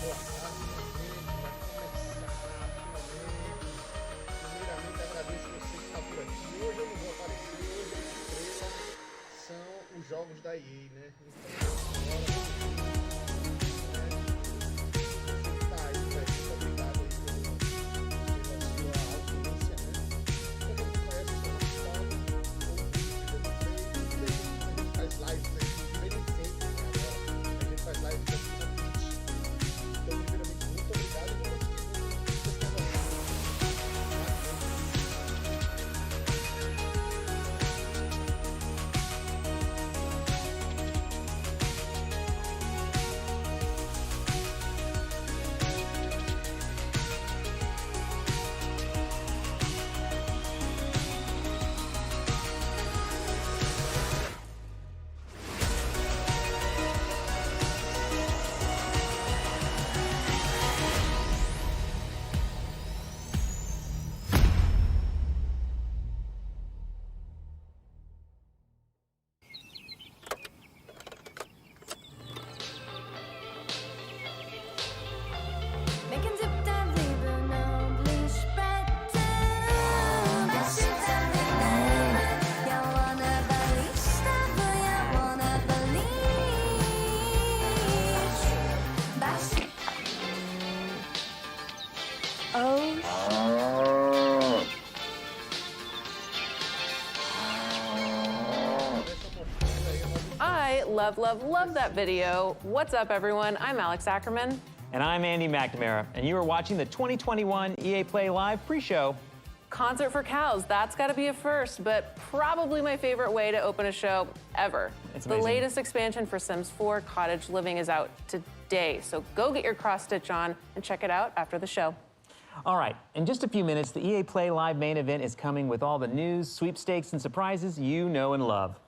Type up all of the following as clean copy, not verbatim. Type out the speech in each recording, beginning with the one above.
Boa tarde, minha gente. Vai começar finalmente. Primeiramente, agradeço você que está por aqui. Hoje eu não vou aparecer. Hoje a estrela são os jogos da EA, né? Então, você que tá aí, velho, muito obrigado aí pela sua audiência, né? Pra quem não conhece, eu sou o Gustavo, a gente faz lives aí, primeiro e sempre, né? Agora, a gente faz lives aqui na Twitch. Então, primeiramente, muito obrigado e vamos Love that video. What's up, everyone? I'm Alex Ackerman. And I'm Andy McNamara, and you are watching the 2021 EA Play Live pre-show. Concert for cows, that's gotta be a first, but probably my favorite way to open a show ever. It's the amazing. latest expansion for Sims 4 Cottage Living is out today, so go get your cross-stitch on and check it out after the show. All right, in just a few minutes, the EA Play Live main event is coming with all the news, sweepstakes, and surprises you know and love.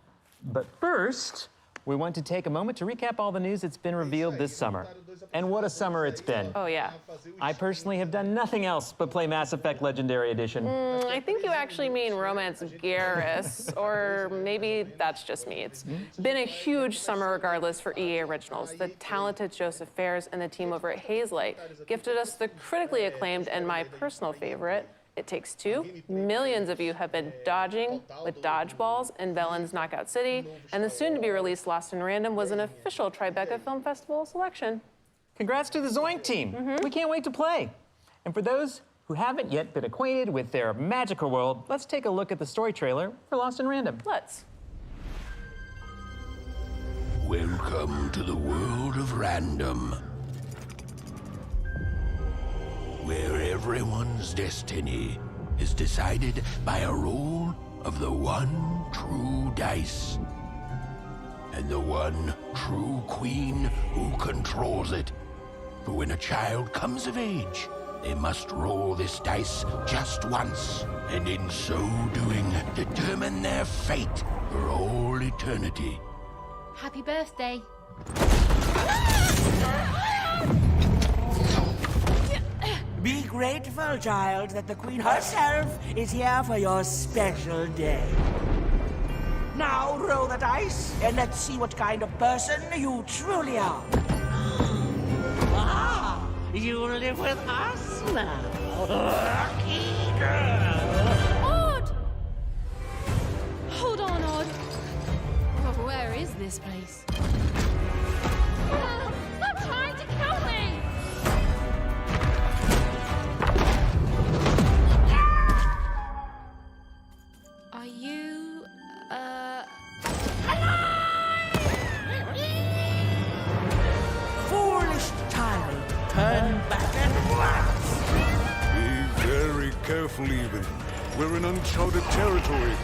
But first, we want to take a moment to recap all the news that's been revealed this summer. And what a summer it's been. Oh, yeah. I personally have done nothing else but play Mass Effect Legendary Edition. I think you actually mean Romance Garrus, or maybe that's just me. It's been a huge summer regardless for EA Originals. The talented Joseph Fares and the team over at Hazelight gifted us the critically acclaimed and my personal favorite, It Takes Two. Millions of you have been dodging with dodgeballs in Velen's Knockout City, and the soon-to-be-released Lost in Random was an official Tribeca Film Festival selection. Congrats to the Zoink team. We can't wait to play. And for those who haven't yet been acquainted with their magical world, let's take a look at the story trailer for Lost in Random. Let's. Welcome to the world of random, where everyone's destiny is decided by a roll of the one true dice, and the one true queen who controls it. For when a child comes of age, they must roll this dice just once, and in so doing, determine their fate for all eternity. Happy birthday. Be grateful, child, that the Queen herself is here for your special day. Now roll the dice, and let's see what kind of person you truly are. Ah, you live with us now. Lucky girl. Odd! Hold on, Odd. Oh, where is this place? Stop trying to kill me! Are you, Foolish child, turn back at once. Be very careful, even. We're in uncharted territory.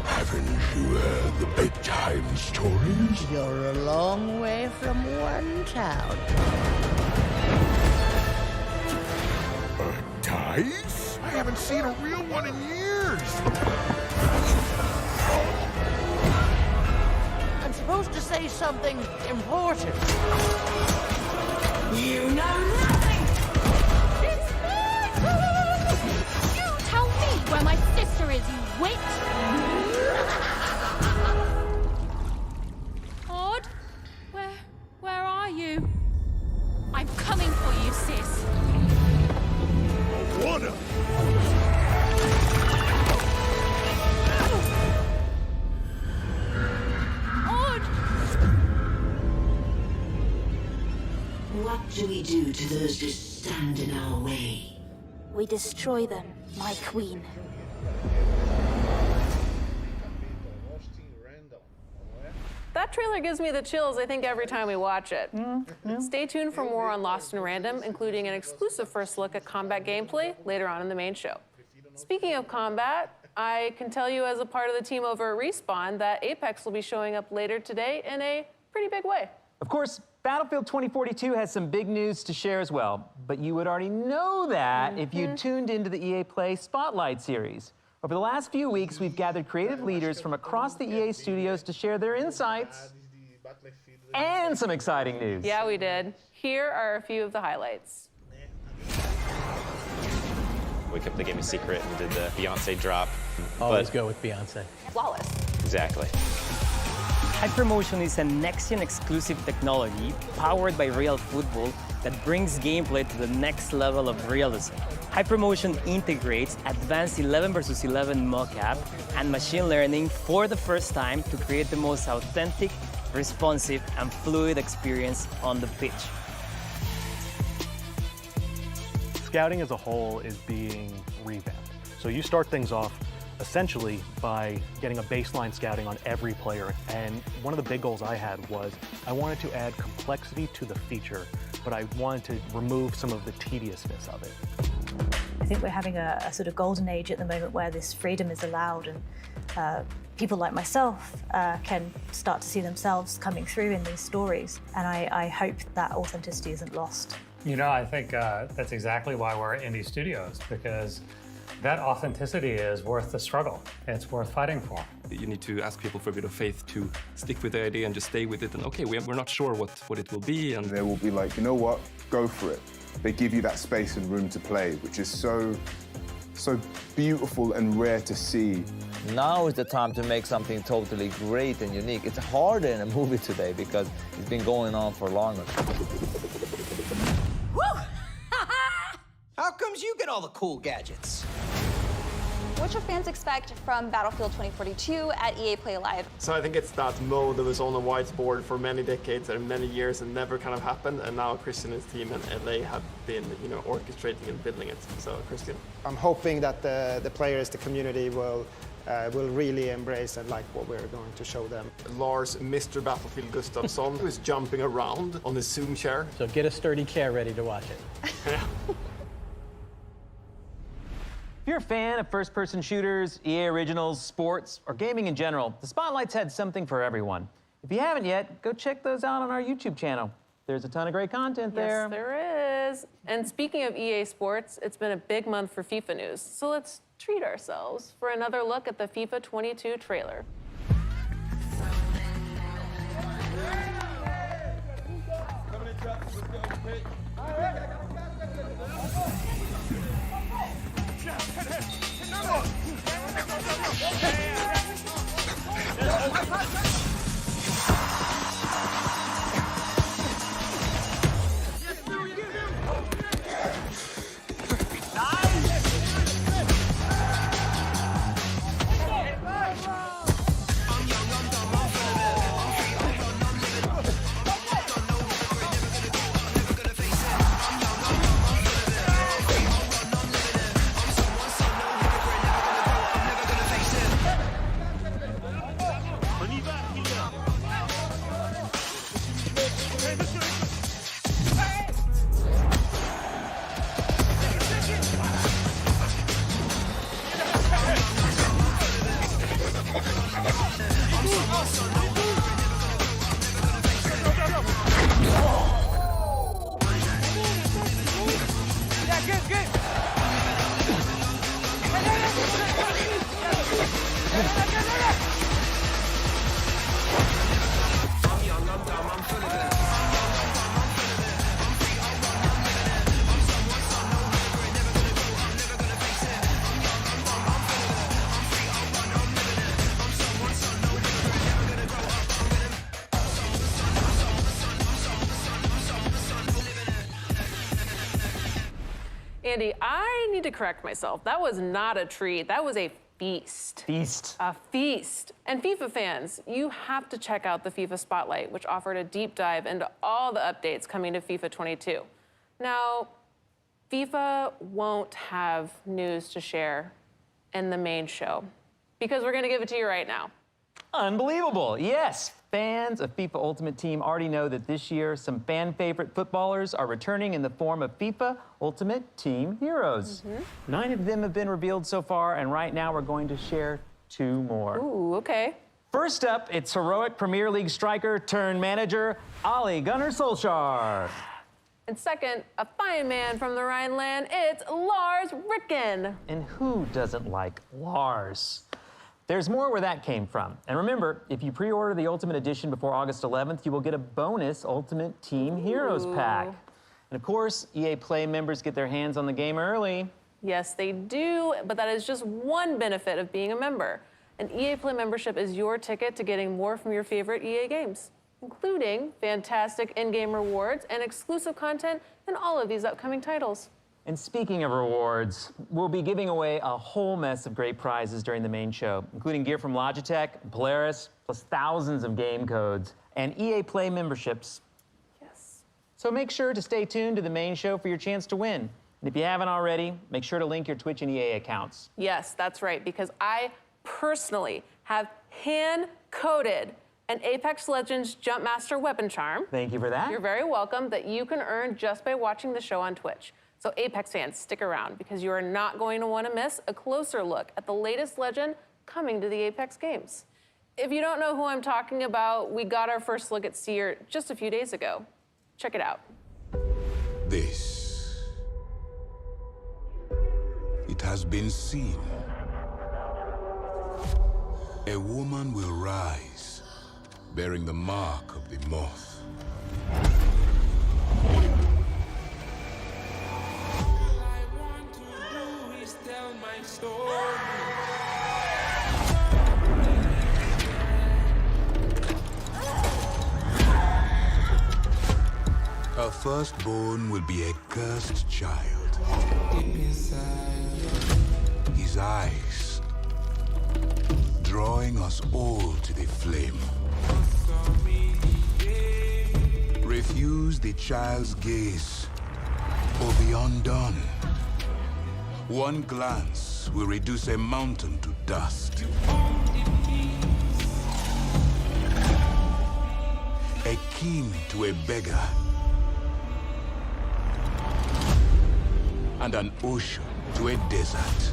Haven't you heard the bedtime stories? You're a long way from one town. Dice? I haven't seen a real one in years. I'm supposed to say something important. You know nothing. It's me! You tell me where my sister is, you witch! Odd? Where are you? I'm coming for you, sis. Water! What do we do to those that stand in our way? We destroy them, my queen. That trailer gives me the chills, I think, every time we watch it. Stay tuned for more on Lost in Random, including an exclusive first look at combat gameplay later on in the main show. Speaking of combat, I can tell you as a part of the team over at Respawn that Apex will be showing up later today in a pretty big way. Of course, Battlefield 2042 has some big news to share as well, but you would already know that if you tuned into the EA Play Spotlight series. Over the last few weeks, we've gathered creative leaders from across the EA studios to share their insights and some exciting news. Yeah, we did. Here are a few of the highlights. We kept the game a secret and did the Beyonce drop. Always go with Beyonce. Flawless. Exactly. Hypermotion is a next-gen exclusive technology powered by real football that brings gameplay to the next level of realism. Hypermotion integrates advanced 11 versus 11 mocap and machine learning for the first time to create the most authentic, responsive, and fluid experience on the pitch. Scouting as a whole is being revamped. So you start things off essentially by getting a baseline scouting on every player. And one of the big goals I had was I wanted to add complexity to the feature, but I wanted to remove some of the tediousness of it. I think we're having a sort of golden age at the moment where this freedom is allowed, and people like myself can start to see themselves coming through in these stories. And I hope that authenticity isn't lost. You know, I think that's exactly why we're at indie studios, because that authenticity is worth the struggle. It's worth fighting for. You need to ask people for a bit of faith to stick with the idea and just stay with it. And okay, we're not sure what it will be. And they will be like, you know what, go for it. They give you that space and room to play, which is so beautiful and rare to see. Now is the time to make something totally great and unique. It's harder in a movie today because it's been going on for longer. How comes you get all the cool gadgets? What should fans expect from Battlefield 2042 at EA Play Live? So I think it's that mode that was on the whiteboard for many decades and many years and never kind of happened, and now Christian and his team and LA have been, orchestrating and building it. So Christian. I'm hoping that the players, the community will really embrace and like what we're going to show them. Lars, Mr. Battlefield Gustafsson, who is jumping around on his Zoom chair. So get a sturdy chair ready to watch it. If you're a fan of first-person shooters, EA Originals, sports, or gaming in general, the Spotlight's had something for everyone. If you haven't yet, go check those out on our YouTube channel. There's a ton of great content there. Yes, there is. And speaking of EA Sports, it's been a big month for FIFA news. So let's treat ourselves for another look at the FIFA 22 trailer. Andy, I need to correct myself. That was not a treat. That was a feast. Feast. A feast. And FIFA fans, you have to check out the FIFA Spotlight, which offered a deep dive into all the updates coming to FIFA 22. Now, FIFA won't have news to share in the main show because we're going to give it to you right now. Unbelievable. Yes, fans of FIFA Ultimate Team already know that this year some fan favorite footballers are returning in the form of FIFA Ultimate Team heroes. 9 of them have been revealed so far, and right now we're going to share 2 more. Ooh, okay. First up, it's heroic Premier League striker turned manager Ole Gunnar Solskjaer. And second, a fine man from the Rhineland, it's Lars Ricken. And who doesn't like Lars? There's more where that came from. And remember, if you pre-order the Ultimate Edition before August 11th, you will get a bonus Ultimate Team Heroes pack. And of course, EA Play members get their hands on the game early. Yes, they do, but that is just one benefit of being a member. An EA Play membership is your ticket to getting more from your favorite EA games, including fantastic in-game rewards and exclusive content in all of these upcoming titles. And speaking of rewards, we'll be giving away a whole mess of great prizes during the main show, including gear from Logitech, Polaris, plus thousands of game codes, and EA Play memberships. Yes. So make sure to stay tuned to the main show for your chance to win. And if you haven't already, make sure to link your Twitch and EA accounts. Yes, that's right, because I personally have hand-coded an Apex Legends Jumpmaster weapon charm. Thank you for that. You're very welcome, that you can earn just by watching the show on Twitch. So Apex fans, stick around because you are not going to want to miss a closer look at the latest legend coming to the Apex games. If you don't know who I'm talking about, we got our first look at Seer just a few days ago. Check it out. This. It has been seen. A woman will rise, bearing the mark of the moth. Her firstborn will be a cursed child. His eyes drawing us all to the flame. Refuse the child's gaze or be undone. One glance will reduce a mountain to dust. A king to a beggar. And an ocean to a desert.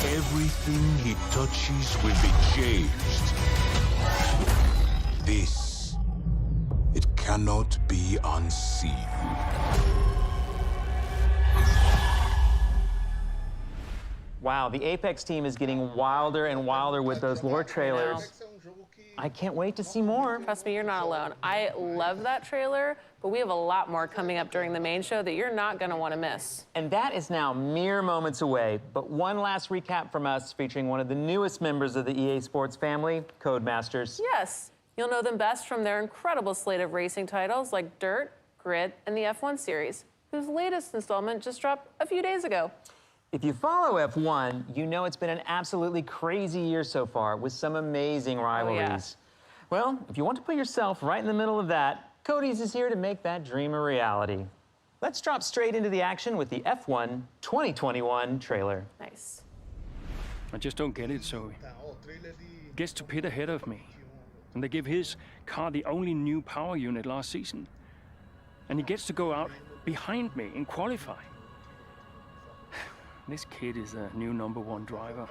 Everything he touches will be changed. This, it cannot be unseen. Wow, the Apex team is getting wilder and wilder with those lore trailers. I can't wait to see more. Trust me, you're not alone. I love that trailer, but we have a lot more coming up during the main show that you're not going to want to miss. And that is now mere moments away. But one last recap from us featuring one of the newest members of the EA Sports family, Codemasters. Yes, you'll know them best from their incredible slate of racing titles like Dirt, Grid, and the F1 series, whose latest installment just dropped a few days ago. If you follow F1, you know it's been an absolutely crazy year so far with some amazing rivalries. Well, if you want to put yourself right in the middle of that, Cody's is here to make that dream a reality. Let's drop straight into the action with the F1 2021 trailer. Nice. I just don't get it, Zoe. Gets to pit ahead of me, and they give his car the only new power unit last season. And he gets to go out behind me in qualifying. This kid is the new #1 driver.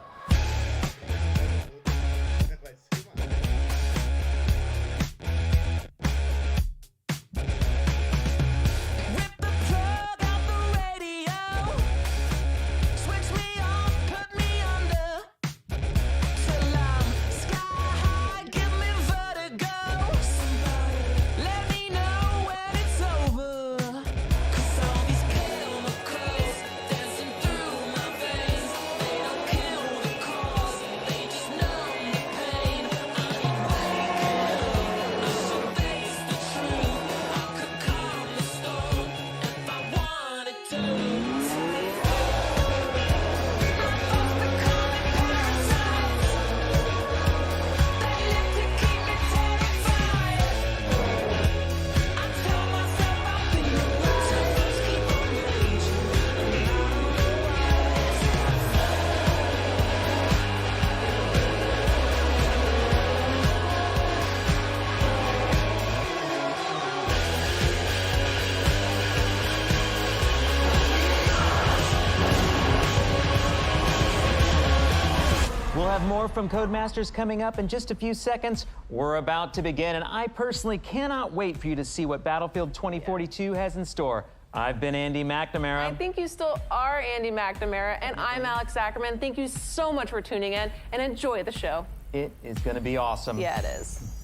More from Codemasters coming up in just a few seconds. We're about to begin, and I personally cannot wait for you to see what Battlefield 2042 has in store. I've been Andy McNamara. I think you still are Andy McNamara, and I'm Alex Ackerman. Thank you so much for tuning in, and enjoy the show. It is going to be awesome. Yeah, it is.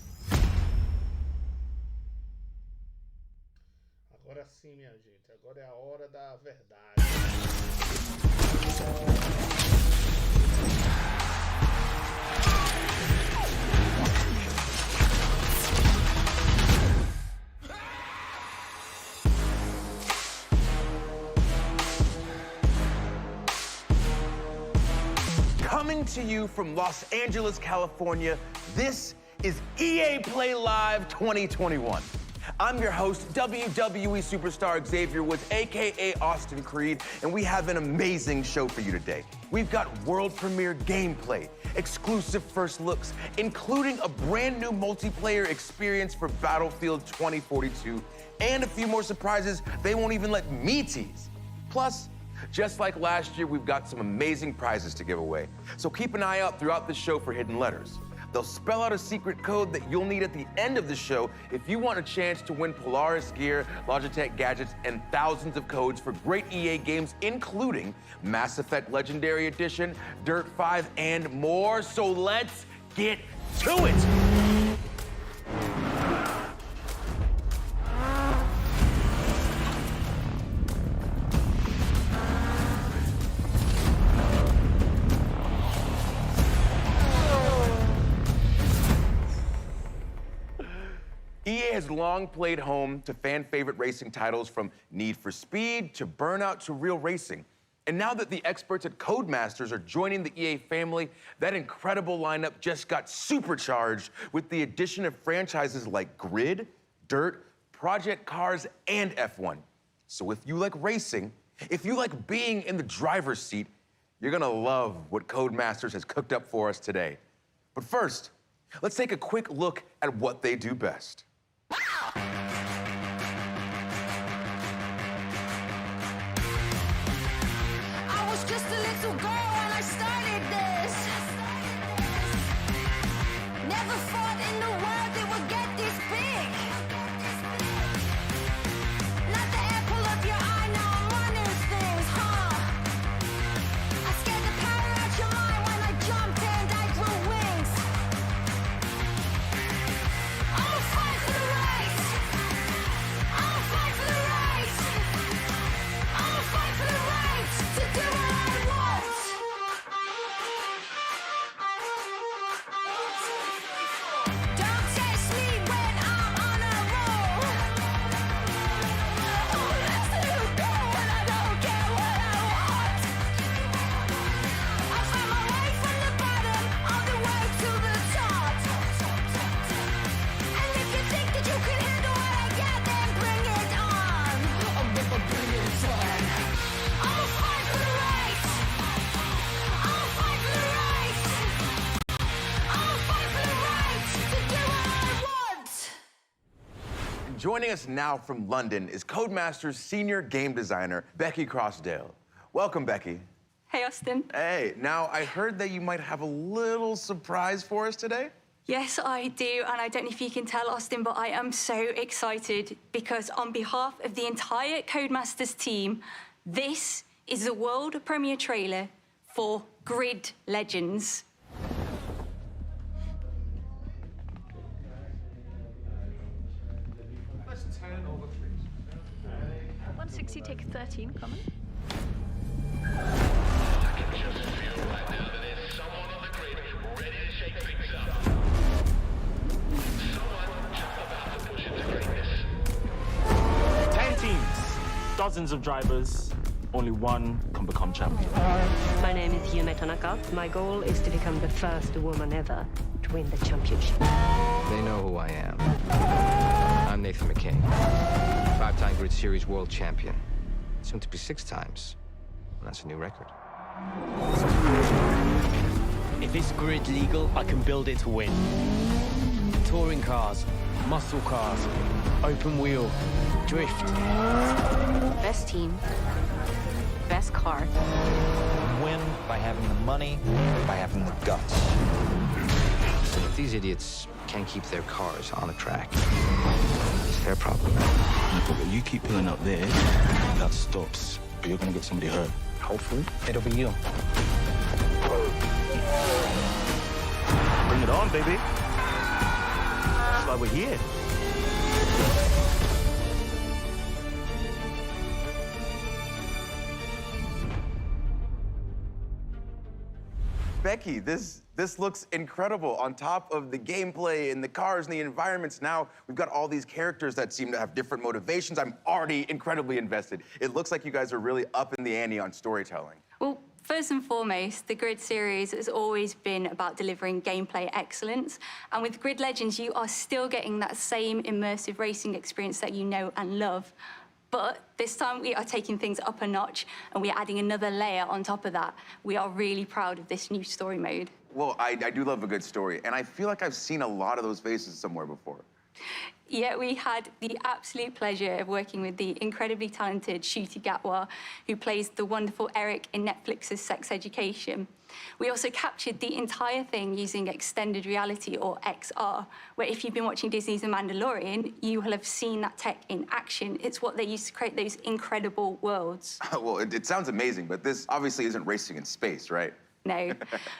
Agora sim, minha gente. Agora é a hora da verdade. Coming to you from Los Angeles, California, this is EA Play Live 2021. I'm your host, WWE superstar Xavier Woods, AKA Austin Creed, and we have an amazing show for you today. We've got world premiere gameplay, exclusive first looks, including a brand new multiplayer experience for Battlefield 2042, and a few more surprises they won't even let me tease. Plus, just like last year, we've got some amazing prizes to give away. So keep an eye out throughout the show for hidden letters. They'll spell out a secret code that you'll need at the end of the show if you want a chance to win Polaris gear, Logitech gadgets, and thousands of codes for great EA games, including Mass Effect Legendary Edition, Dirt 5, and more. So let's get to it! EA has long played home to fan-favorite racing titles from Need for Speed to Burnout to Real Racing. And now that the experts at Codemasters are joining the EA family, that incredible lineup just got supercharged with the addition of franchises like Grid, Dirt, Project Cars, and F1. So if you like racing, if you like being in the driver's seat, you're gonna love what Codemasters has cooked up for us today. But first, let's take a quick look at what they do best. I was just a little girl when I started this. Never thought in the world it would get this big. Not the apple of your eye, now I'm running things, huh? I scared the power out your mind when I jumped and I grew wings. I'ma fight for the race. I'ma fight for the race. I'ma fight for the right to do what I want. Don't test me when I'm on a roll. Oh, let's let it go when I don't get what I want. I found my way from the bottom, on the way to the top. And if you think that you can handle what I got, then bring it on. I'm gonna bring it on. I'ma fight for the right. I'ma fight for the right. I'ma fight for the right to do what I want. Joining us now from London is Codemasters senior game designer, Becky Crossdale. Welcome, Becky. Hey, Austin. Hey, now I heard that you might have a little surprise for us today. Yes, I do, and I don't know if you can tell, Austin, but I am so excited because on behalf of the entire Codemasters team, this is the world premiere trailer for Grid Legends. Let's turn over, please. 160, take 13, common. Dozens of drivers, only one can become champion. My name is Yume Tanaka. My goal is to become the first woman ever to win the championship. They know who I am. I'm Nathan McCain, 5-time Grid Series world champion. Soon to be 6 times. That's a new record. If it's grid legal, I can build it to win. Touring cars, muscle cars, open wheel, drift. Best team, best car. Win by having the money, by having the guts. And if these idiots can't keep their cars on the track, it's their problem. You keep pulling up there, that stops, but you're gonna get somebody hurt. Hopefully, It'll be you. bring it on, baby. That's why we're here. Becky, this looks incredible. On top of the gameplay and the cars and the environments, now we've got all these characters that seem to have different motivations. I'm already incredibly invested. It looks like you guys are really up in the ante on storytelling. Well, first and foremost, the Grid series has always been about delivering gameplay excellence. And with Grid Legends, you are still getting that same immersive racing experience that you know and love. But this time we are taking things up a notch and we're adding another layer on top of that. We are really proud of this new story mode. Well, I do love a good story, and I feel like I've seen a lot of those faces somewhere before. Yeah, we had the absolute pleasure of working with the incredibly talented Ncuti Gatwa, who plays the wonderful Eric in Netflix's Sex Education. We also captured the entire thing using extended reality, or XR, where if you've been watching Disney's The Mandalorian, you will have seen that tech in action. It's what they used to create those incredible worlds. Well, it sounds amazing, but this obviously isn't racing in space, right? No.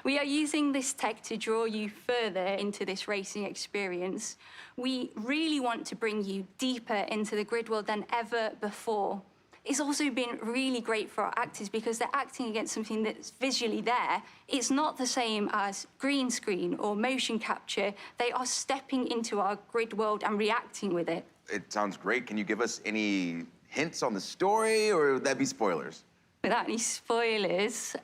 We are using this tech to draw you further into this racing experience. We really want to bring you deeper into the Grid world than ever before. It's also been really great for our actors because they're acting against something that's visually there. It's not the same as green screen or motion capture. They are stepping into our Grid world and reacting with it. It sounds great. Can you give us any hints on the story, or would that be spoilers? Without any spoilers,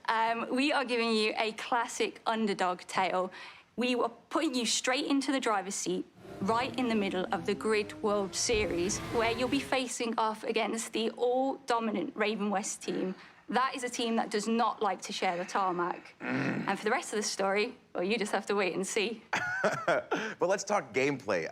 we are giving you a classic underdog tale. We were putting you straight into the driver's seat, right in the middle of the Grid World Series, where you'll be facing off against the all-dominant Raven West team. That is a team that does not like to share the tarmac. And for the rest of the story, well, you just have to wait and see. But let's talk gameplay.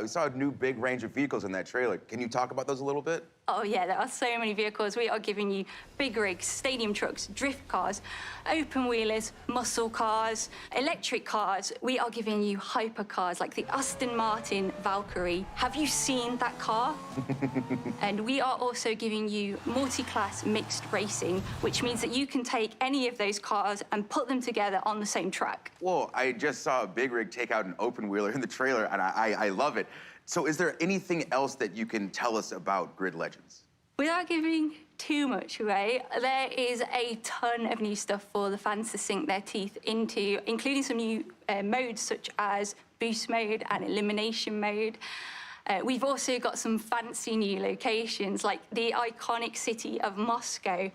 We saw a new big range of vehicles in that trailer. Can you talk about those a little bit? Oh, yeah, there are so many vehicles. We are giving you big rigs, stadium trucks, drift cars, open wheelers, muscle cars, electric cars. We are giving you hypercars like the Aston Martin Valkyrie. Have you seen that car? And we are also giving you multi-class mixed racing, which means that you can take any of those cars and put them together on the same track. Whoa, I just saw a big rig take out an open wheeler in the trailer, and I love it. So is there anything else that you can tell us about Grid Legends? Without giving too much away, there is a ton of new stuff for the fans to sink their teeth into, including some new modes such as boost mode and elimination mode. We've also got some fancy new locations, like the iconic city of Moscow.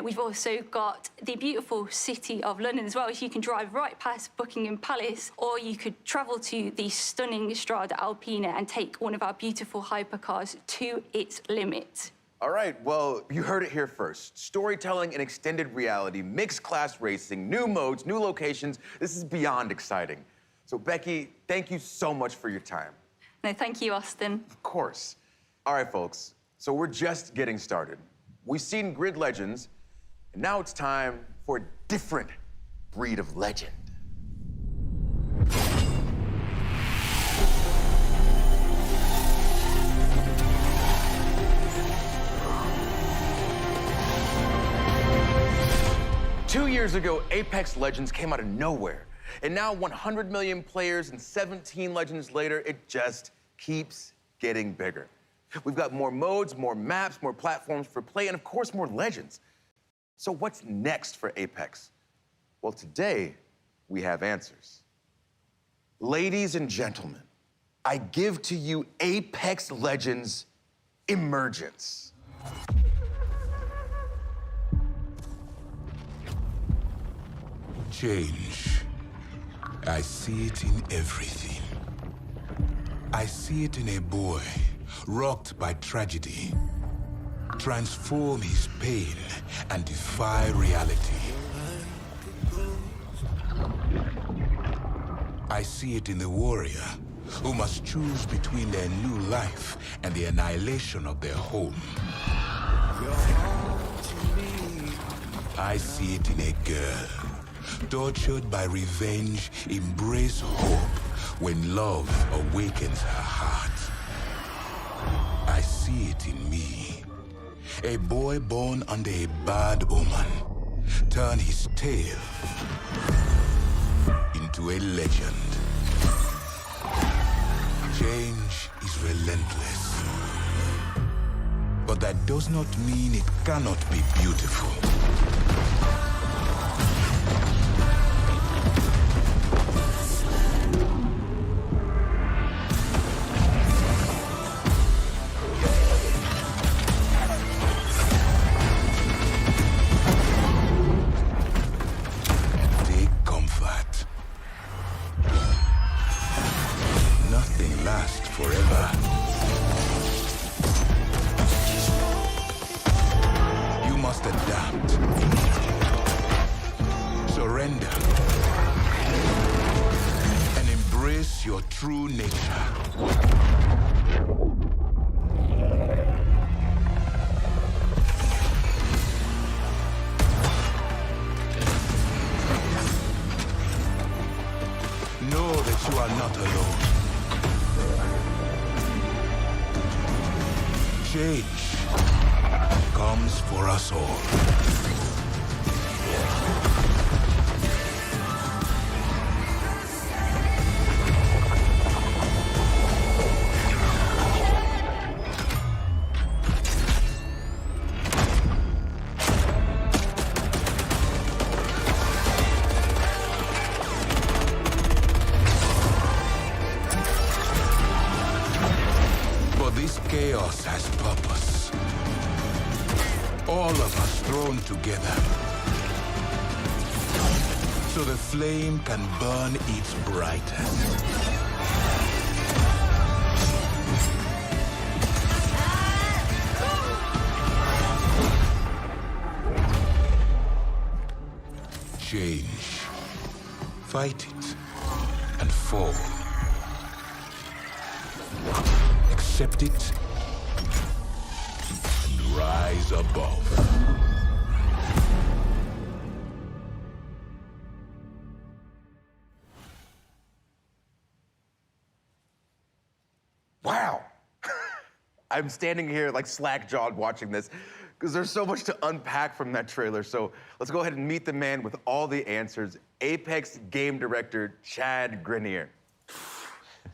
We've also got the beautiful city of London as well, so you can drive right past Buckingham Palace, or you could travel to the stunning Strada Alpina and take one of our beautiful hypercars to its limit. All right, well, you heard it here first. Storytelling and extended reality, mixed class racing, new modes, new locations. This is beyond exciting. So, Becky, thank you so much for your time. No, thank you, Austin. Of course. All right, folks, so we're just getting started. We've seen Grid Legends, and now it's time for a different breed of legend. Two years ago, Apex Legends came out of nowhere. And now 100 million players and 17 Legends later, it just keeps getting bigger. We've got more modes, more maps, more platforms for play, and of course, more Legends. So what's next for Apex? Well, today, we have answers. Ladies and gentlemen, I give to you Apex Legends Emergence. Change. I see it in everything. I see it in a boy rocked by tragedy, transform his pain and defy reality. I see it in the warrior who must choose between their new life and the annihilation of their home. I see it in a girl. Tortured by revenge, embrace hope when love awakens her heart. I see it in me. A boy born under a bad omen turn his tale into a legend. Change is relentless. But that does not mean it cannot be beautiful. Your true nature. Know that you are not alone. Change comes for us all. Chaos has purpose. All of us thrown together. So the flame can burn its brightest. Change. Fight it and fall. Accept it and rise above. Wow. I'm standing here like slack-jawed watching this because there's so much to unpack from that trailer. So let's go ahead and meet the man with all the answers, Apex game director Chad Grenier.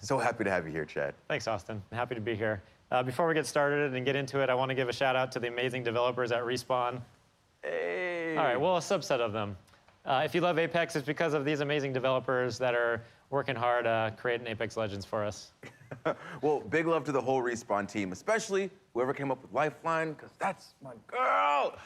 So happy to have you here, Chad. Thanks, Austin. Happy to be here. Before we get started and get into it, I want to give a shout out to the amazing developers at Respawn. Hey. All right, well, a subset of them. If you love Apex, it's because of these amazing developers that are working hard creating Apex Legends for us. Well, big love to the whole Respawn team, especially whoever came up with Lifeline, because that's my girl.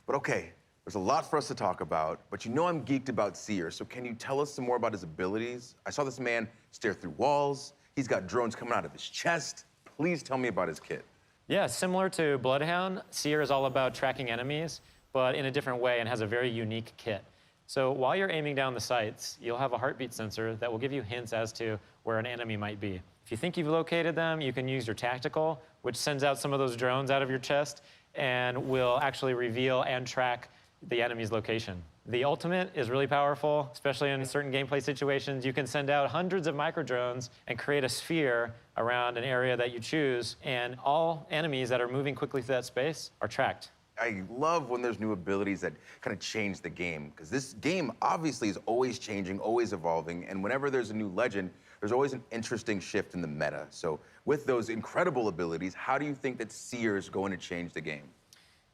But okay, there's a lot for us to talk about, but you know I'm geeked about Seer, so can you tell us some more about his abilities? I saw this man stare through walls. He's got drones coming out of his chest. Please tell me about his kit. Yeah, similar to Bloodhound, Seer is all about tracking enemies, but in a different way and has a very unique kit. So while you're aiming down the sights, you'll have a heartbeat sensor that will give you hints as to where an enemy might be. If you think you've located them, you can use your tactical, which sends out some of those drones out of your chest and will actually reveal and track the enemy's location. The ultimate is really powerful, especially in certain gameplay situations. You can send out hundreds of micro drones and create a sphere around an area that you choose, and all enemies that are moving quickly through that space are tracked. I love when there's new abilities that kind of change the game, because this game obviously is always changing, always evolving, and whenever there's a new legend, there's always an interesting shift in the meta. So with those incredible abilities, how do you think that Seer is going to change the game?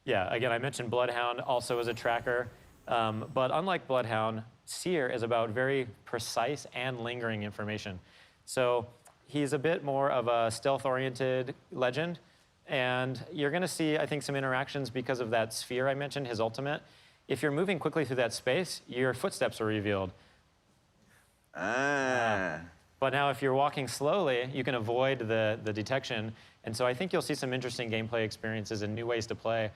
Yeah, again, I mentioned Bloodhound also as a tracker, but unlike Bloodhound, Seer is about very precise and lingering information. So he's a bit more of a stealth-oriented legend, and you're gonna see, I think, some interactions because of that sphere I mentioned, his ultimate. If you're moving quickly through that space, your footsteps are revealed. But now if you're walking slowly, you can avoid the detection, and so I think you'll see some interesting gameplay experiences and new ways to play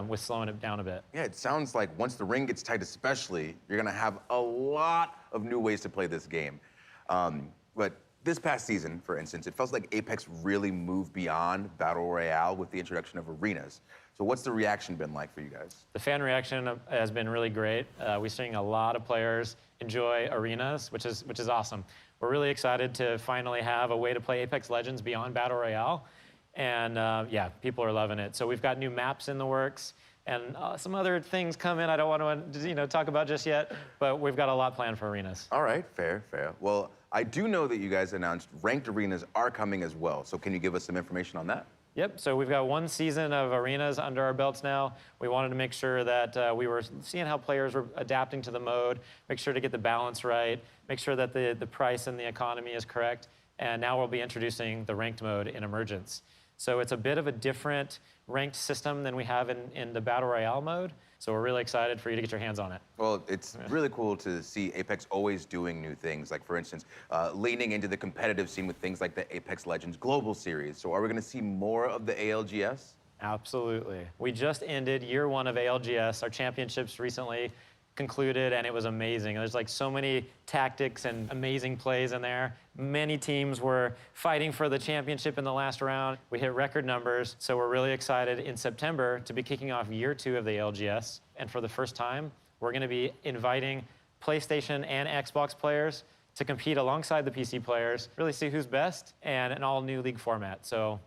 with slowing it down a bit. Yeah, it sounds like once the ring gets tight especially, you're gonna have a lot of new ways to play this game. But this past season, for instance, it felt like Apex really moved beyond Battle Royale with the introduction of arenas. So what's the reaction been like for you guys? The fan reaction has been really great. We're seeing a lot of players enjoy arenas, which is awesome. We're really excited to finally have a way to play Apex Legends beyond Battle Royale. And yeah, people are loving it. So we've got new maps in the works and some other things coming I don't want to talk about just yet, but we've got a lot planned for arenas. All right, fair. Well, I do know that you guys announced ranked arenas are coming as well. So can you give us some information on that? Yep, so we've got one season of arenas under our belts now. We wanted to make sure that we were seeing how players were adapting to the mode, make sure to get the balance right, make sure that the price and the economy is correct. And now we'll be introducing the ranked mode in Emergence. So it's a bit of a different ranked system than we have in the Battle Royale mode. So we're really excited for you to get your hands on it. Well, it's really cool to see Apex always doing new things. Like, for instance, leaning into the competitive scene with things like the Apex Legends Global Series. So are we going to see more of the ALGS? Absolutely. We just ended year 1 of ALGS. Our championships recently concluded, and it was amazing. There's like so many tactics and amazing plays in there. Many teams were fighting for the championship in the last round. We hit record numbers, so we're really excited in September to be kicking off year 2 of the ALGS. And for the first time, we're going to be inviting PlayStation and Xbox players to compete alongside the PC players, really see who's best, and an all-new league format. So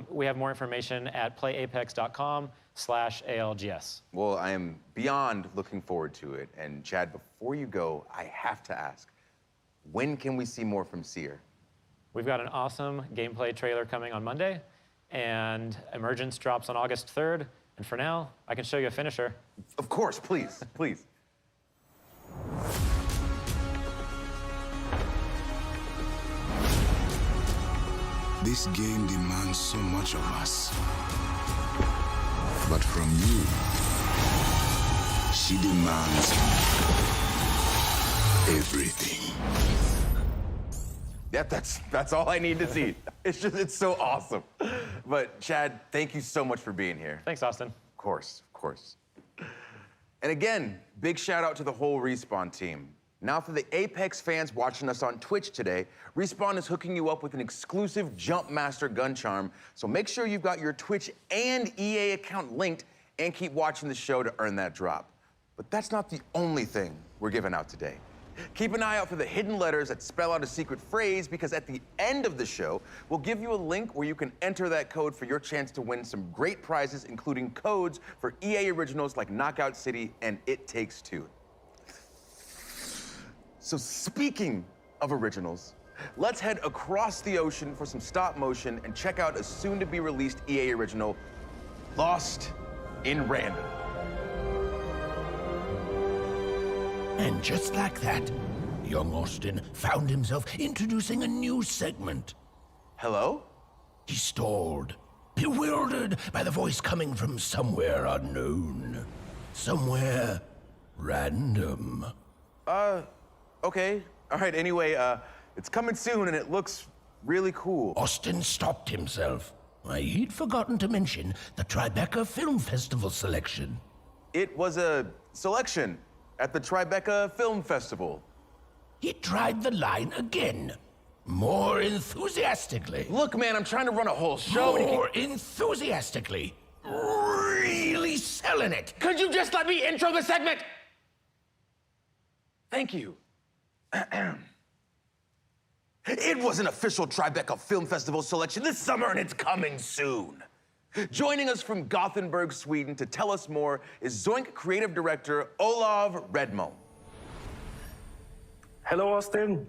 we have more information at playapex.com/ALGS. Well, I am beyond looking forward to it. And Chad, before you go, I have to ask, when can we see more from Seer? We've got an awesome gameplay trailer coming on Monday, and Emergence drops on August 3rd. And for now, I can show you a finisher. Of course, please, please. This game demands so much of us. But from you, she demands everything. Yeah, that's all I need to see. It's so awesome. But Chad, thank you so much for being here. Thanks, Austin. Of course. And again, big shout out to the whole Respawn team. Now for the Apex fans watching us on Twitch today, Respawn is hooking you up with an exclusive Jumpmaster gun charm, so make sure you've got your Twitch and EA account linked and keep watching the show to earn that drop. But that's not the only thing we're giving out today. Keep an eye out for the hidden letters that spell out a secret phrase, because at the end of the show, we'll give you a link where you can enter that code for your chance to win some great prizes, including codes for EA originals like Knockout City and It Takes Two. So speaking of originals, let's head across the ocean for some stop motion and check out a soon-to-be-released EA original, Lost in Random. And just like that, young Austin found himself introducing a new segment. Hello? He stalled, bewildered by the voice coming from somewhere unknown. Somewhere random. Okay. All right, anyway, it's coming soon and it looks really cool. Austin stopped himself. Why, he'd forgotten to mention the Tribeca Film Festival selection. It was a selection at the Tribeca Film Festival. He tried the line again, more enthusiastically. Look, man, I'm trying to run a whole show. More enthusiastically. Really selling it. Could you just let me intro the segment? Thank you. It was an official Tribeca Film Festival selection this summer, and it's coming soon. Joining us from Gothenburg, Sweden to tell us more is Zoink creative director Olav Redmo. Hello, Austin.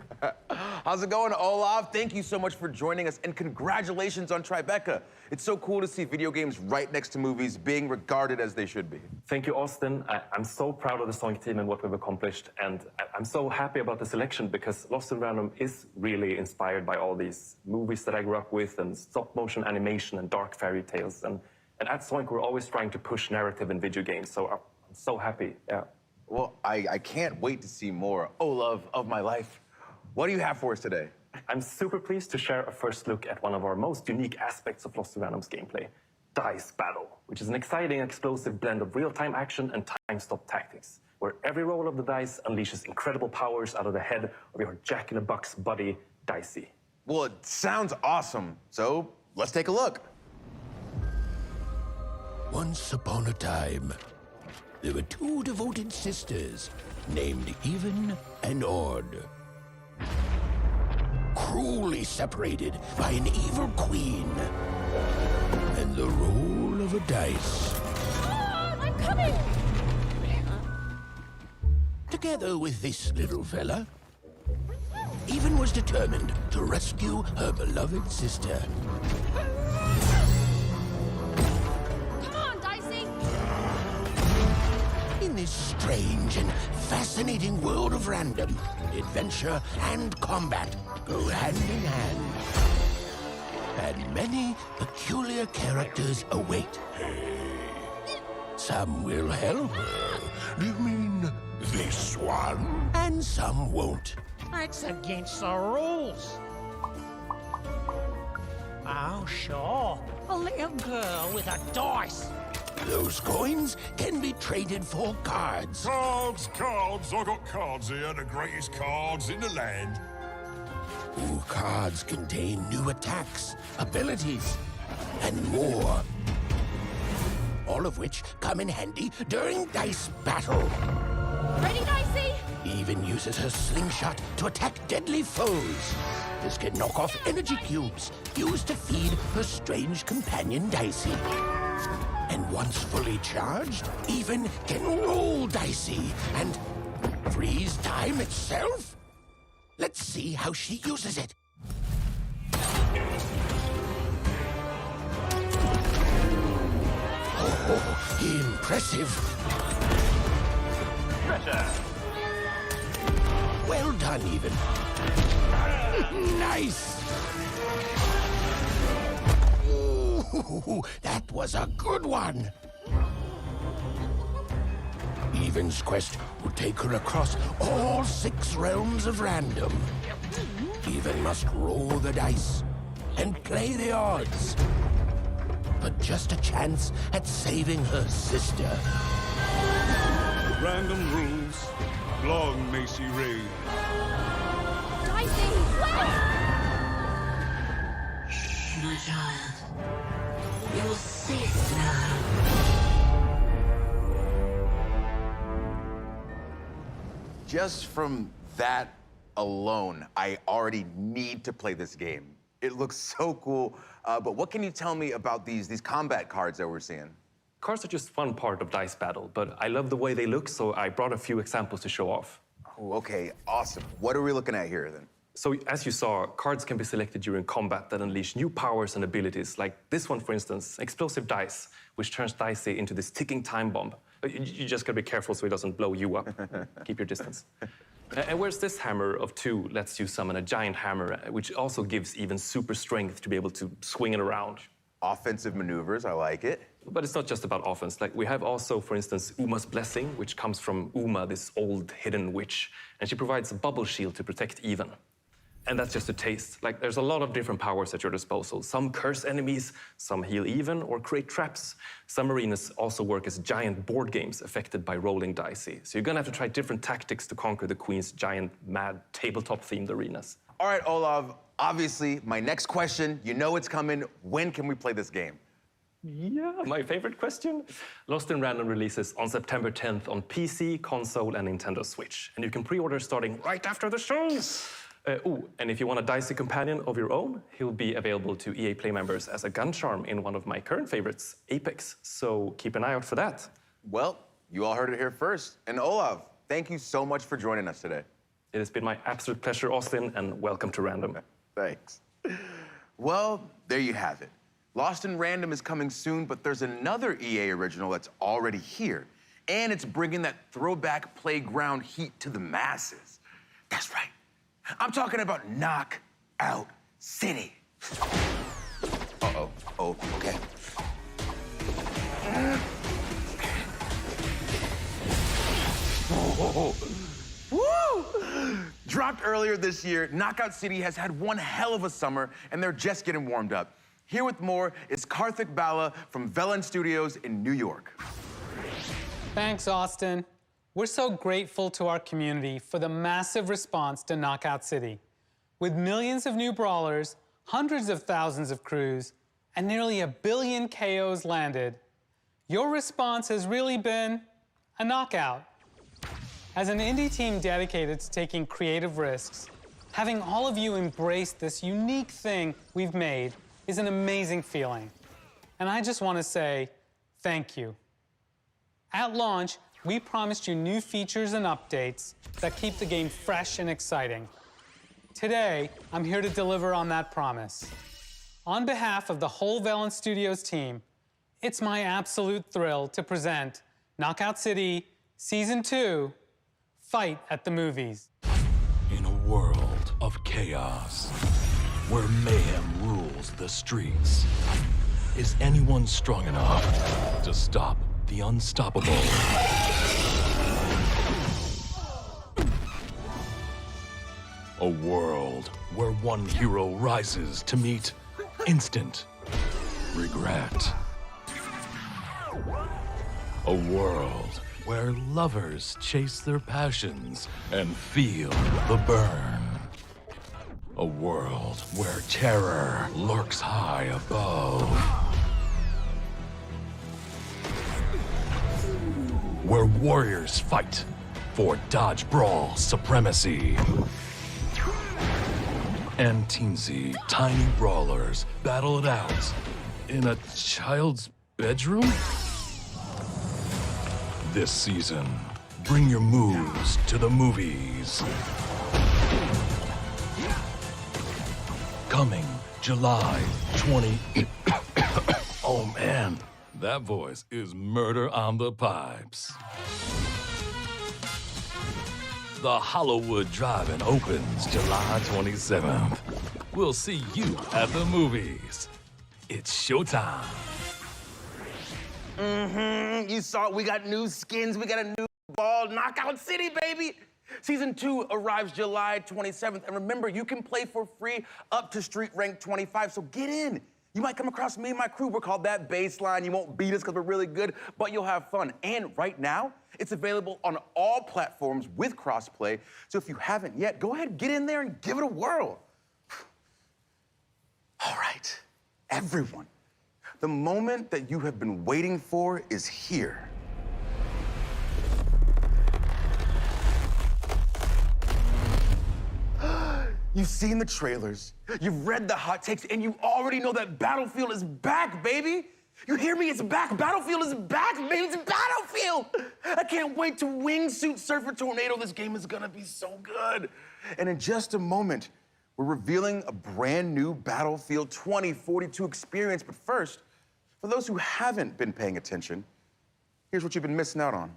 How's it going, Olav? Thank you so much for joining us, and congratulations on Tribeca. It's so cool to see video games right next to movies being regarded as they should be. Thank you, Austin. I'm so proud of the Zoink team and what we've accomplished, and I'm so happy about the selection because Lost in Random is really inspired by all these movies that I grew up with and stop-motion animation and dark fairy tales. And at Zoink, we're always trying to push narrative in video games, so I'm so happy, yeah. Well, I can't wait to see more. Olav of my life. What do you have for us today? I'm super pleased to share a first look at one of our most unique aspects of Lost in Random's gameplay, Dice Battle, which is an exciting, explosive blend of real-time action and time-stop tactics, where every roll of the dice unleashes incredible powers out of the head of your jack-in-a-box buddy, Dicey. Well, it sounds awesome, so let's take a look. Once upon a time, there were two devoted sisters named Even and Odd. Cruelly separated by an evil queen and the roll of a dice. I'm coming! Together with this little fella, Even was determined to rescue her beloved sister. Come on, Dicey! In this strange and fascinating world of random, adventure and combat go hand in hand. And many peculiar characters await. Some will help her. Do you mean this one? And some won't. That's against the rules. Oh, sure. A little girl with a dice. Those coins can be traded for cards. Cards, cards. I got cards here, the greatest cards in the land. Ooh, cards contain new attacks, abilities, and more. All of which come in handy during dice battle. Ready, Dicey? Even uses her slingshot to attack deadly foes. This can knock off energy cubes used to feed her strange companion Dicey. And once fully charged, Even can roll Dicey and freeze time itself. Let's see how she uses it. Oh, impressive. Better. Well done, Even. Nice. Ooh, that was a good one. Even's quest will take her across all 6 realms of random. Even must roll the dice and play the odds. But just a chance at saving her sister. Random rules. Long may she reign. Dicey, wait! Shh, my child. You're safe now. Just from that alone, I already need to play this game. It looks so cool. But what can you tell me about these combat cards that we're seeing? Cards are just one part of dice battle, but I love the way they look, so I brought a few examples to show off. Oh, okay, awesome. What are we looking at here, then? So, as you saw, cards can be selected during combat that unleash new powers and abilities, like this one, for instance, Explosive Dice, which turns Dicey into this ticking time bomb. You just gotta be careful so it doesn't blow you up. Keep your distance. And whereas this hammer of 2 lets you summon a giant hammer, which also gives Even super strength to be able to swing it around. Offensive maneuvers, I like it. But it's not just about offense. Like, we have also, for instance, Uma's Blessing, which comes from Uma, this old hidden witch. And she provides a bubble shield to protect Even. And that's just a taste. Like, there's a lot of different powers at your disposal. Some curse enemies, some heal Even, or create traps. Some arenas also work as giant board games affected by rolling dicey. So you're gonna have to try different tactics to conquer the Queen's giant, mad, tabletop-themed arenas. All right, Olav, obviously, my next question, you know it's coming. When can we play this game? Yeah, my favorite question. Lost in Random releases on September 10th on PC, console, and Nintendo Switch. And you can pre-order starting right after the show. And if you want a dicey companion of your own, he'll be available to EA Play members as a gun charm in one of my current favorites, Apex. So keep an eye out for that. Well, you all heard it here first. And Olav, thank you so much for joining us today. It has been my absolute pleasure, Austin, and welcome to Random. Thanks. Well, there you have it. Lost in Random is coming soon, but there's another EA original that's already here. And it's bringing that throwback playground heat to the masses. That's right. I'm talking about Knockout City. Uh-oh. Oh, okay. Woo! Dropped earlier this year, Knockout City has had one hell of a summer, and they're just getting warmed up. Here with more is Karthik Bala from Veja Studios in New York. Thanks, Austin. We're so grateful to our community for the massive response to Knockout City. With millions of new brawlers, hundreds of thousands of crews, and nearly 1 billion KOs landed, Your response has really been a knockout. As an indie team dedicated to taking creative risks, having all of you embrace this unique thing we've made is an amazing feeling. And I just want to say thank you. At launch, we promised you new features and updates that keep the game fresh and exciting. Today, I'm here to deliver on that promise. On behalf of the whole Velan Studios team, it's my absolute thrill to present Knockout City Season 2, Fight at the Movies. In a world of chaos, where mayhem rules the streets, is anyone strong enough to stop the unstoppable? A world where one hero rises to meet instant regret. A world where lovers chase their passions and feel the burn. A world where terror lurks high above. Where warriors fight for dodge brawl supremacy. And teensy, tiny brawlers battle it out in a child's bedroom? This season, bring your moves to the movies. Coming July 20... Oh man, that voice is murder on the pipes. The Hollywood Drive-In opens July 27th. We'll see you at the movies. It's showtime. You saw it. We got new skins. We got a new ball. Knockout City, baby. Season 2 arrives July 27th. And remember, you can play for free up to street rank 25, so get in. You might come across me and my crew. We're called That Baseline. You won't beat us because we're really good, but you'll have fun. And right now, it's available on all platforms with crossplay. So if you haven't yet, go ahead, get in there and give it a whirl. All right, everyone. The moment that you have been waiting for is here. You've seen the trailers, you've read the hot takes, and you already know that Battlefield is back, baby. You hear me? It's back. Battlefield is back, baby. It's Battlefield. I can't wait to wingsuit surf a tornado. This game is gonna be so good. And in just a moment, we're revealing a brand new Battlefield 2042 experience. But first, for those who haven't been paying attention, here's what you've been missing out on.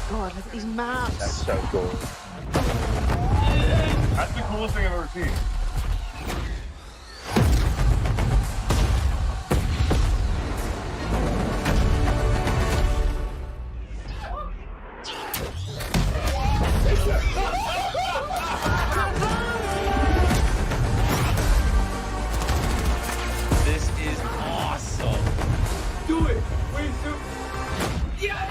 God, look at these maps. That's so cool. That's the coolest thing I've ever seen. This is awesome. Do it. Wait, do. Yeah.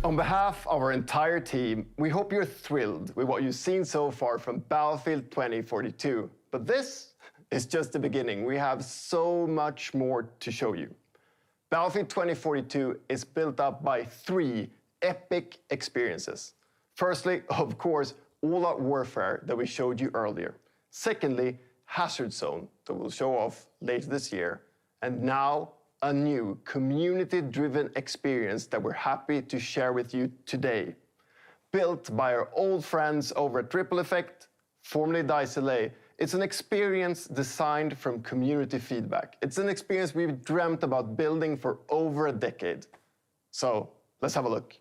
On behalf of our entire team, we hope you're thrilled with what you've seen so far from Battlefield 2042. But this is just the beginning. We have so much more to show you. Battlefield 2042 is built up by 3 epic experiences. Firstly, of course, all-out warfare that we showed you earlier. Secondly, Hazard Zone that we'll show off later this year. And now, a new community-driven experience that we're happy to share with you today. Built by our old friends over at Triple Effect, formerly DICE LA, it's an experience designed from community feedback. It's an experience we've dreamt about building for over a decade. So, let's have a look.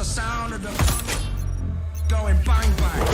the sound of the going bang bang.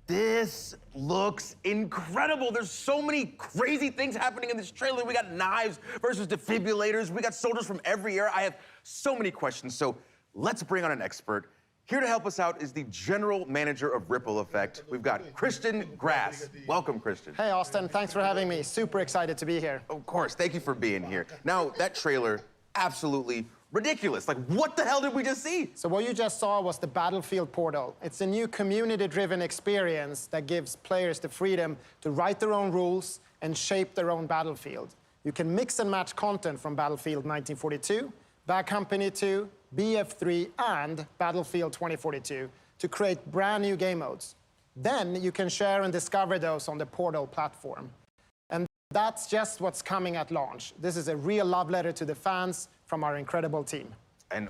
This looks incredible. There's so many crazy things happening in this trailer. We got knives versus defibrillators. We got soldiers from every era. I have so many questions, so let's bring on an expert. Here to help us out is the general manager of Ripple Effect. We've got Christian Grass. Welcome, Christian. Hey, Austin. Thanks for having me. Super excited to be here. Of course. Thank you for being here. Now, that trailer, absolutely ridiculous. Like, what the hell did we just see? So what you just saw was the Battlefield Portal. It's a new community-driven experience that gives players the freedom to write their own rules and shape their own battlefield. You can mix and match content from Battlefield 1942, Bad Company 2, BF3, and Battlefield 2042 to create brand new game modes. Then you can share and discover those on the Portal platform. And that's just what's coming at launch. This is a real love letter to the fans from our incredible team. And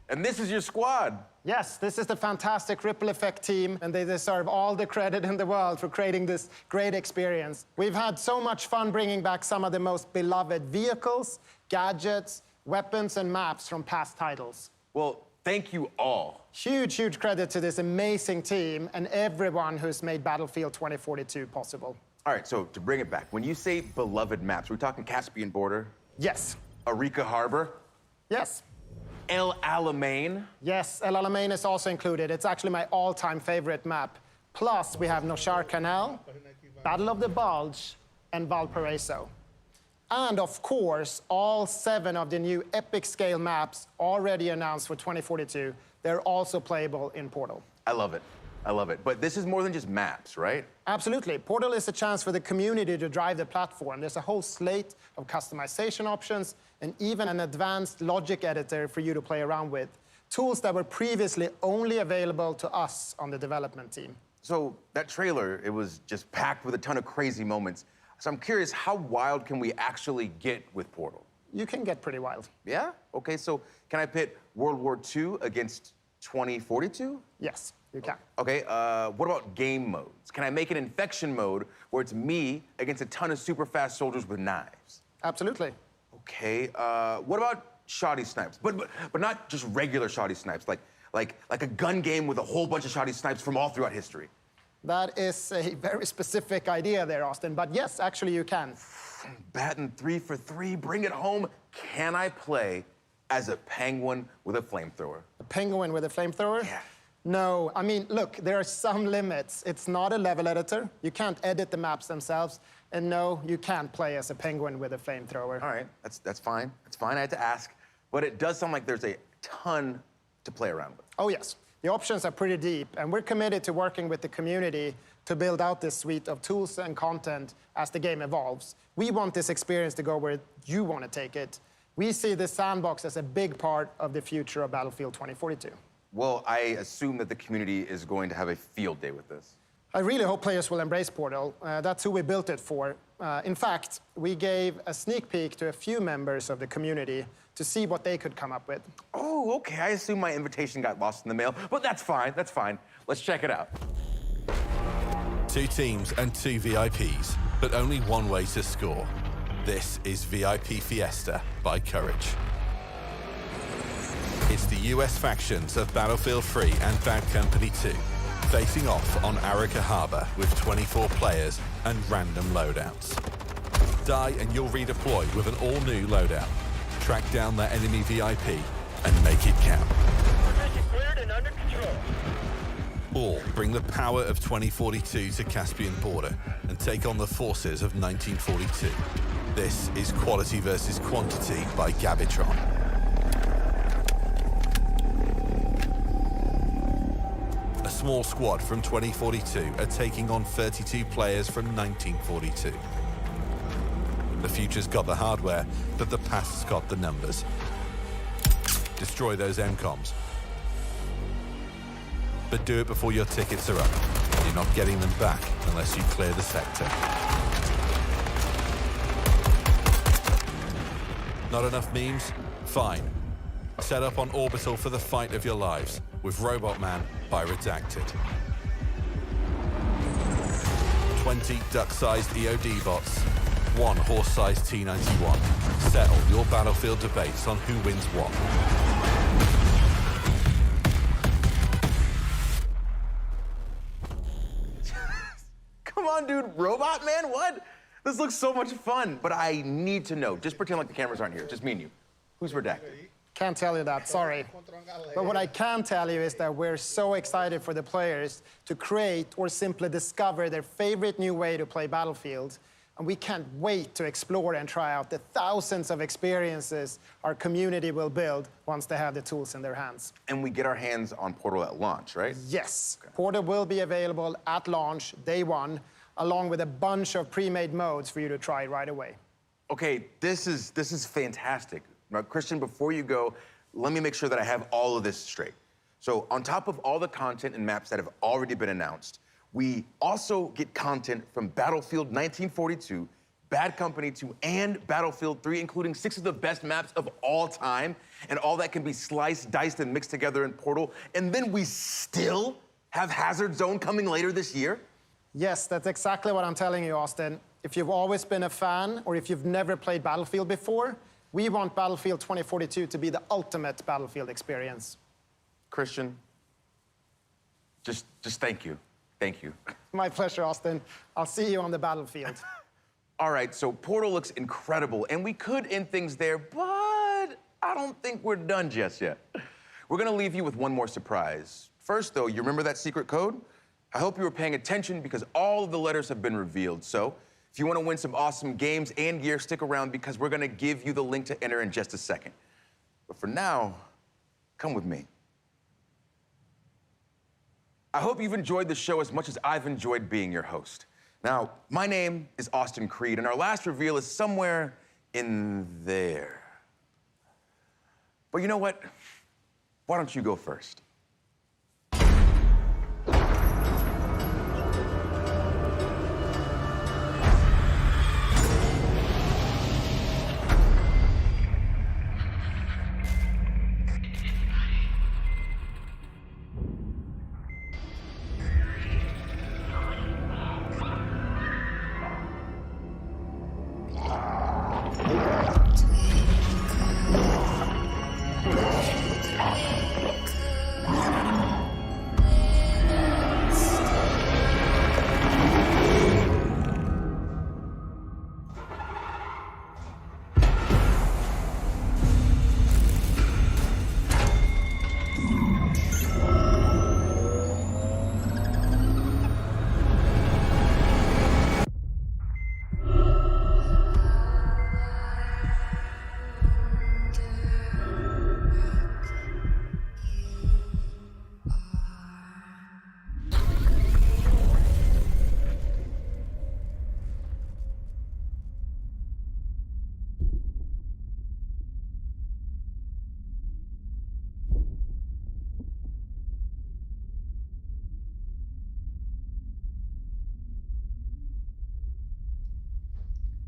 and this is your squad. Yes, this is the fantastic Ripple Effect team, and they deserve all the credit in the world for creating this great experience. We've had so much fun bringing back some of the most beloved vehicles, gadgets, weapons, and maps from past titles. Well, thank you all. Huge, huge credit to this amazing team and everyone who's made Battlefield 2042 possible. All right, so to bring it back, when you say beloved maps, we're talking Caspian Border? Yes. Arica Harbor? Yes. El Alamein? Yes, El Alamein is also included. It's actually my all-time favorite map. Plus, we have Noshar Canal, Battle of the Bulge, and Valparaiso. And of course, all 7 of the new epic scale maps already announced for 2042, they're also playable in Portal. I love it. I love it. But this is more than just maps, right? Absolutely. Portal is a chance for the community to drive the platform. There's a whole slate of customization options and even an advanced logic editor for you to play around with. Tools that were previously only available to us on the development team. So that trailer, it was just packed with a ton of crazy moments. So I'm curious, how wild can we actually get with Portal? You can get pretty wild. Yeah? Okay, so can I pit World War II against 2042? Yes, you can. Okay, what about game modes? Can I make an infection mode where it's me against a ton of super fast soldiers with knives? Absolutely. Okay, what about shoddy snipes? But not just regular shoddy snipes, like a gun game with a whole bunch of shoddy snipes from all throughout history. That is a very specific idea there, Austin, but yes, actually you can. Batting 3 for 3, bring it home. Can I play as a penguin with a flamethrower? A penguin with a flamethrower? Yeah. No, I mean, look, there are some limits. It's not a level editor. You can't edit the maps themselves. And no, you can't play as a penguin with a flamethrower. All right, that's fine. That's fine, I had to ask. But it does sound like there's a ton to play around with. Oh, yes. The options are pretty deep, and we're committed to working with the community to build out this suite of tools and content as the game evolves. We want this experience to go where you want to take it. We see this sandbox as a big part of the future of Battlefield 2042. Well, I assume that the community is going to have a field day with this. I really hope players will embrace Portal. That's who we built it for. In fact, we gave a sneak peek to a few members of the community to see what they could come up with. Oh, okay. I assume my invitation got lost in the mail, but that's fine. That's fine. Let's check it out. 2 teams and 2 VIPs. but only one way to score. This is VIP Fiesta by Courage. It's the US factions of Battlefield 3 and Bad Company 2, facing off on Arica Harbor with 24 players and random loadouts. Die and you'll redeploy with an all-new loadout. Track down that enemy VIP and make it count. Position cleared and under control. Or bring the power of 2042 to Caspian border and take on the forces of 1942. This is Quality versus Quantity by Gabitron. A small squad from 2042 are taking on 32 players from 1942. The future's got the hardware, but the past's got the numbers. Destroy those MCOMs. But do it before your tickets are up. You're not getting them back unless you clear the sector. Not enough memes? Fine. Set up on Orbital for the fight of your lives with Robot Man by Redacted. 20 duck-sized EOD bots, 1 horse-sized T-91. Settle your Battlefield debates on who wins what. Come on, dude. Robot Man? What? This looks so much fun. But I need to know. Just pretend like the cameras aren't here. Just me and you. Who's Redacted? Can't tell you that, sorry. But what I can tell you is that we're so excited for the players to create or simply discover their favorite new way to play Battlefield. And we can't wait to explore and try out the thousands of experiences our community will build once they have the tools in their hands. And we get our hands on Portal at launch, right? Yes. Okay. Portal will be available at launch, day one, along with a bunch of pre-made modes for you to try right away. Okay, this is fantastic. Now, Christian, before you go, let me make sure that I have all of this straight. So on top of all the content and maps that have already been announced, we also get content from Battlefield 1942, Bad Company 2, and Battlefield 3, including 6 of the best maps of all time. And all that can be sliced, diced, and mixed together in Portal. And then we still have Hazard Zone coming later this year? Yes, that's exactly what I'm telling you, Austin. If you've always been a fan, or if you've never played Battlefield before, we want Battlefield 2042 to be the ultimate Battlefield experience. Christian, just thank you. Thank you. My pleasure, Austin. I'll see you on the battlefield. All right, so Portal looks incredible, and we could end things there, but I don't think we're done just yet. We're gonna leave you with one more surprise. First, though, you remember that secret code? I hope you were paying attention because all of the letters have been revealed. So if you want to win some awesome games and gear, stick around because we're going to give you the link to enter in just a second. But for now, come with me. I hope you've enjoyed the show as much as I've enjoyed being your host. Now, my name is Austin Creed, and our last reveal is somewhere in there. But you know what? Why don't you go first?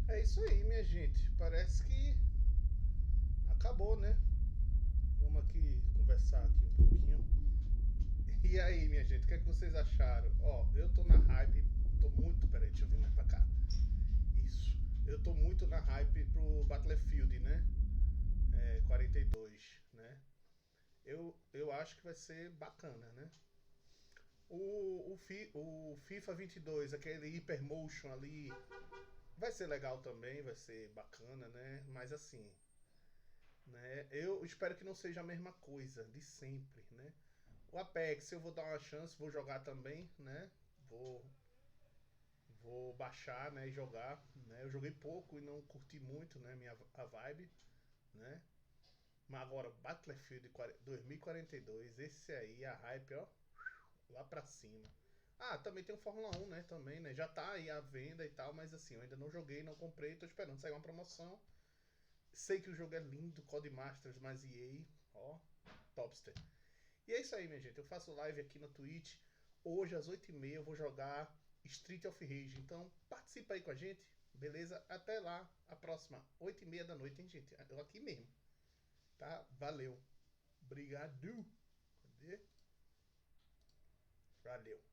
É isso aí, minha gente. Parece que acabou, né? Vamos aqui conversar aqui um pouquinho. E aí, minha gente, o que é que vocês acharam? Ó, eu tô na hype, tô muito... Peraí, deixa eu vir mais pra cá. eu tô muito na hype pro Battlefield, né? 42, né? Eu acho que vai ser bacana, né? O FIFA 22, aquele Hypermotion ali, vai ser legal também, vai ser bacana, né? Mas assim, né? Eu espero que não seja a mesma coisa de sempre, né? O Apex eu vou dar uma chance, vou jogar também, né? Vou baixar, né, e jogar, né? Eu joguei pouco e não curti muito, né, a vibe, né? Mas agora Battlefield 2042, esse aí a hype, ó, lá pra cima. Ah, também tem o Fórmula 1, né, também, né? Já tá aí à venda e tal, mas assim, eu ainda não joguei, não comprei, tô esperando sair uma promoção. Sei que o jogo é lindo, Codemasters mais EA, ó, topster. E é isso aí, minha gente. Eu faço live aqui na Twitch. Hoje, às 8h30, eu vou jogar Street of Rage. Então, participa aí com a gente, beleza? Até lá, a próxima, 8h30 da noite, hein, gente? Eu aqui mesmo. Tá? Valeu. Obrigado. Cadê? Valeu.